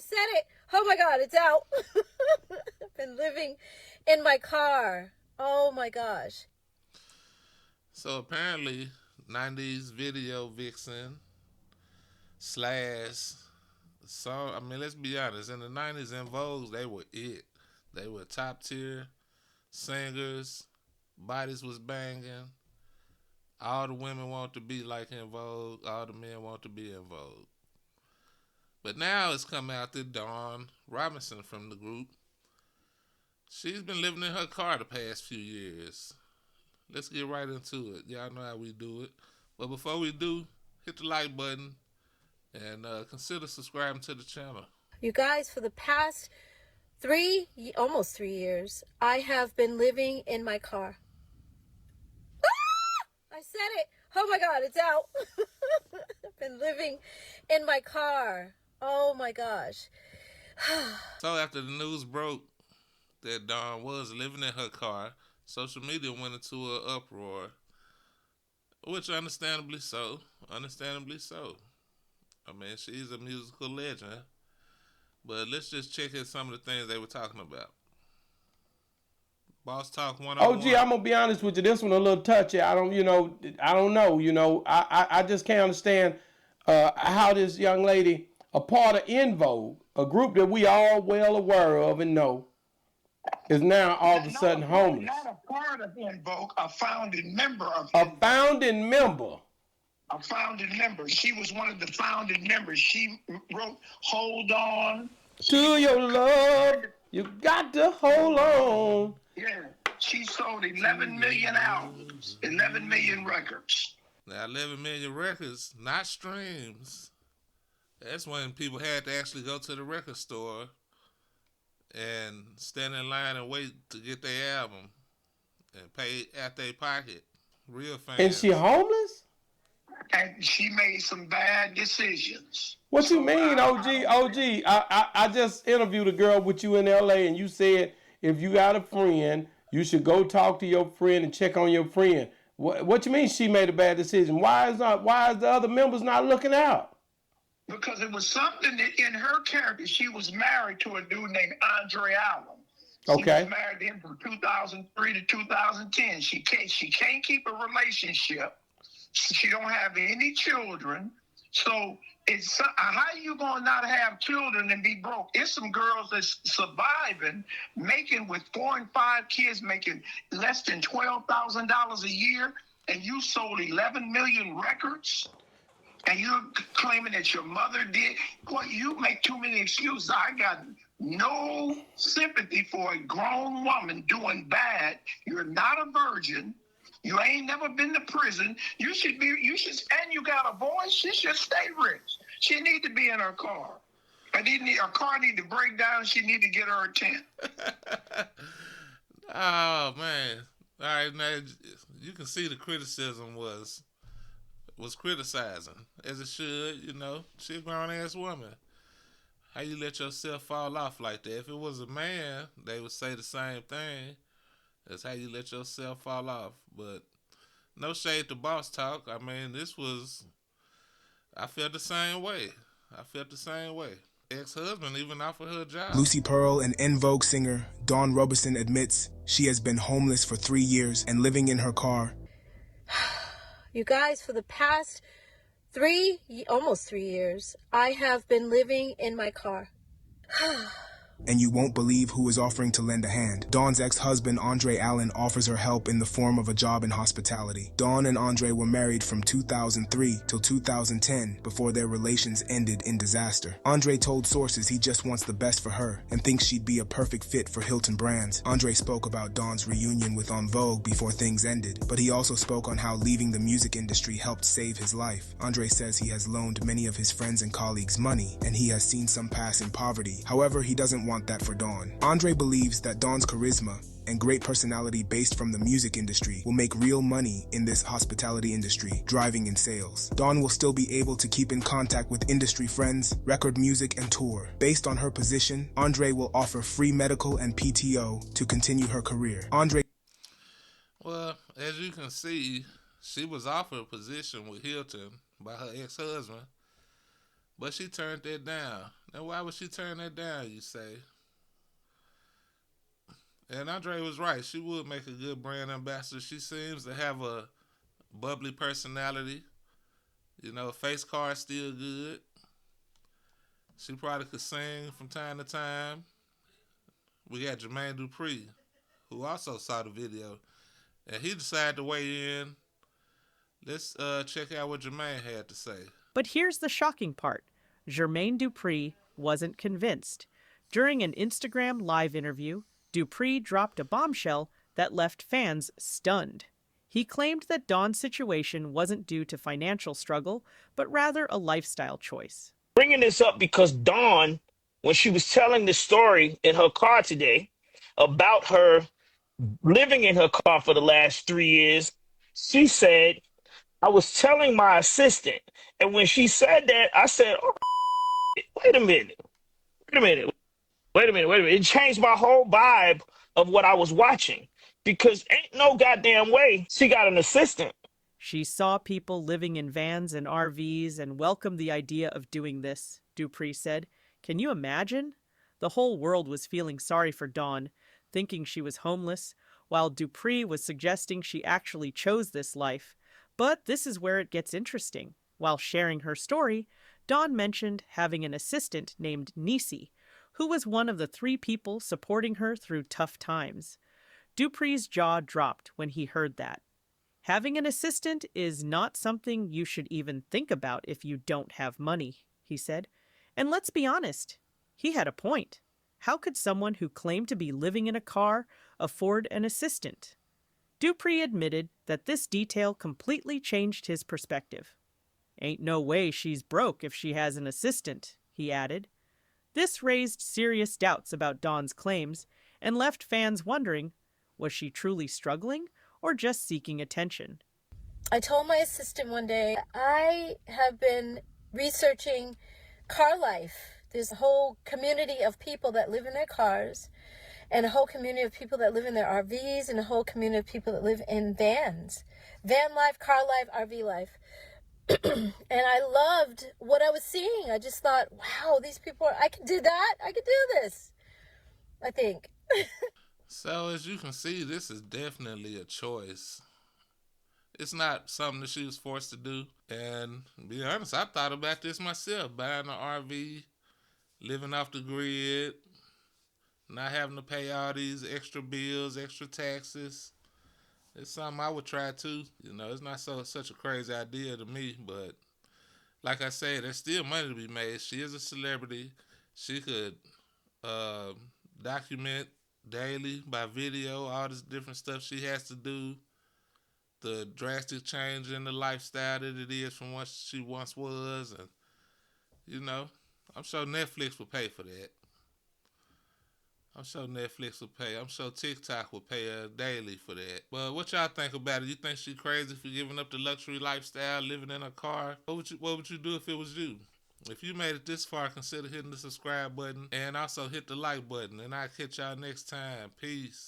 said it. Oh my God, it's out. I've been living in my car. Oh my gosh. So apparently, 90s video vixen slash song. I mean, let's be honest. In the 90s in Vogue, they were it. They were top tier singers. Bodies was banging. All the women want to be like in Vogue. All the men want to be in Vogue. But now it's come out that Dawn Robinson from the group. She's been living in her car the past few years. Let's get right into it. Y'all know how we do it. But before we do, hit the like button and consider subscribing to the channel. You guys, for the past almost 3 years, I have been living in my car. I said it. Oh my God, it's out. I've been living in my car. Oh my gosh. So after the news broke that Dawn was living in her car, social media went into an uproar, which understandably so. Understandably so. I mean, she's a musical legend. But let's just check in some of the things they were talking about. Boss Talk OG, 101. I'm gonna be honest with you. This one a little touchy. I don't know. I just can't understand how this young lady, a part of In Vogue, a group that we all well aware of and know, is now all of a sudden homeless. Not a part of In Vogue, a founding member of A In Vogue. founding member. A founding member. She was one of the founding members. She wrote "Hold On." To your love, you got to hold on. Yeah. She sold 11 million albums, 11 million records. Now, 11 million records, not streams. That's when people had to actually go to the record store and stand in line and wait to get their album and pay out their pocket. Real fans. And she homeless? And she made some bad decisions. What you mean, OG? I just interviewed a girl with you in LA, and you said if you got a friend, you should go talk to your friend and check on your friend. What you mean she made a bad decision? Why is the other members not looking out? Because it was something that in her character, she was married to a dude named Andre Allen. Okay. She was married to him from 2003 to 2010. She can't keep a relationship. She don't have any children. So it's how you gonna not have children and be broke? It's some girls that's surviving, making with 4 and 5 kids, making less than $12,000 a year, and you sold 11 million records. And you're claiming that your mother did. Well, you make too many excuses. I got no sympathy for a grown woman doing bad. You're not a virgin. You ain't never been to prison. And you got a voice. She should stay rich. She need to be in her car. Her car need to break down. She need to get her a tent. Oh, man. All right, now you can see the criticism was criticizing, as it should, She a grown-ass woman. How you let yourself fall off like that? If it was a man, they would say the same thing. That's how you let yourself fall off. But no shade to Boss Talk. I mean, I felt the same way. Ex-husband even offered her a job. Lucy Pearl, an En Vogue singer, Dawn Robeson admits she has been homeless for 3 years and living in her car. You guys, for the past almost 3 years, I have been living in my car. And you won't believe who is offering to lend a hand. Dawn's ex-husband, Andre Allen, offers her help in the form of a job in hospitality. Dawn and Andre were married from 2003 till 2010 before their relations ended in disaster. Andre told sources he just wants the best for her and thinks she'd be a perfect fit for Hilton Brands. Andre spoke about Dawn's reunion with En Vogue before things ended, but he also spoke on how leaving the music industry helped save his life. Andre says he has loaned many of his friends and colleagues money, and he has seen some pass in poverty. However, he doesn't want that for Dawn. Andre believes that Dawn's charisma and great personality based from the music industry will make real money in this hospitality industry, driving in sales. Dawn will still be able to keep in contact with industry friends, record music, and tour. Based on her position, Andre will offer free medical and PTO to continue her career. Well, as you can see, she was offered a position with Hilton by her ex-husband, but she turned that down. Now, why would she turn that down, you say? And Andre was right. She would make a good brand ambassador. She seems to have a bubbly personality. You know, face card still good. She probably could sing from time to time. We got Jermaine Dupri, who also saw the video, and he decided to weigh in. Let's check out what Jermaine had to say. But here's the shocking part. Jermaine Dupri wasn't convinced. During an Instagram live interview, Dupri dropped a bombshell that left fans stunned. He claimed that Dawn's situation wasn't due to financial struggle, but rather a lifestyle choice. Bringing this up because Dawn, when she was telling the story in her car today about her living in her car for the last 3 years, she said, I was telling my assistant. And when she said that, I said, oh, wait a minute. Wait a minute. Wait a minute. Wait a minute. It changed my whole vibe of what I was watching because ain't no goddamn way she got an assistant. She saw people living in vans and RVs and welcomed the idea of doing this, Dupri said. Can you imagine? The whole world was feeling sorry for Dawn, thinking she was homeless, while Dupri was suggesting she actually chose this life. But this is where it gets interesting. While sharing her story, Dawn mentioned having an assistant named Nisi, who was one of the 3 people supporting her through tough times. Dupri's jaw dropped when he heard that. Having an assistant is not something you should even think about if you don't have money, he said. And let's be honest, he had a point. How could someone who claimed to be living in a car afford an assistant? Dupri admitted that this detail completely changed his perspective. Ain't no way she's broke if she has an assistant, he added. This raised serious doubts about Dawn's claims and left fans wondering, was she truly struggling or just seeking attention? I told my assistant one day, I have been researching car life. There's a whole community of people that live in their cars, and a whole community of people that live in their RVs, and a whole community of people that live in vans. Van life, car life, RV life. And I loved what I was seeing. I just thought, wow, these people, I could do that. I could do this, I think. So, as you can see, this is definitely a choice. It's not something that she was forced to do. And to be honest, I thought about this myself, buying an RV, living off the grid, not having to pay all these extra bills, extra taxes. It's something I would try too. You know, it's not such a crazy idea to me, but like I said, there's still money to be made. She is a celebrity. She could document daily by video all this different stuff she has to do, the drastic change in the lifestyle that it is from what she once was, and you know, I'm sure Netflix will pay for that. I'm sure Netflix will pay. I'm sure TikTok will pay her daily for that. But what y'all think about it? You think she crazy for giving up the luxury lifestyle, living in a car? What would you do if it was you? If you made it this far, consider hitting the subscribe button and also hit the like button. And I'll catch y'all next time. Peace.